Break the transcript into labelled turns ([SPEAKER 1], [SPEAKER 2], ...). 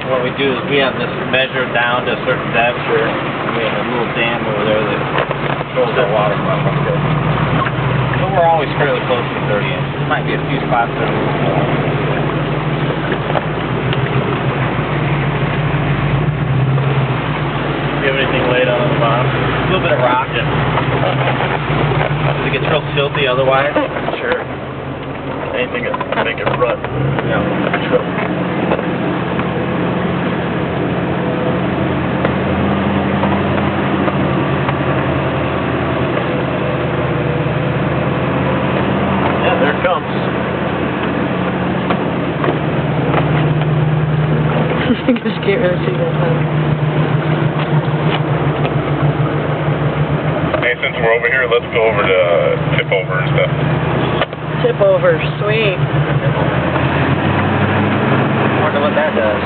[SPEAKER 1] what we do is we have this measured down to a certain depth. Sure. We have a little dam over there that controls our water level. But we're always fairly close to 30 inches. Might be a few spots that are a little more. Do you have anything laid on the bottom? A little bit of rock. Because it gets real silty otherwise.
[SPEAKER 2] Sure. Anything that make it rut.
[SPEAKER 1] Yeah.
[SPEAKER 2] Sure. Yeah, there it comes.
[SPEAKER 3] I just can't really see that.
[SPEAKER 4] Hey, since we're over here, let's go over to tip over and stuff.
[SPEAKER 3] Tip over, sweet.
[SPEAKER 1] I wonder what that does.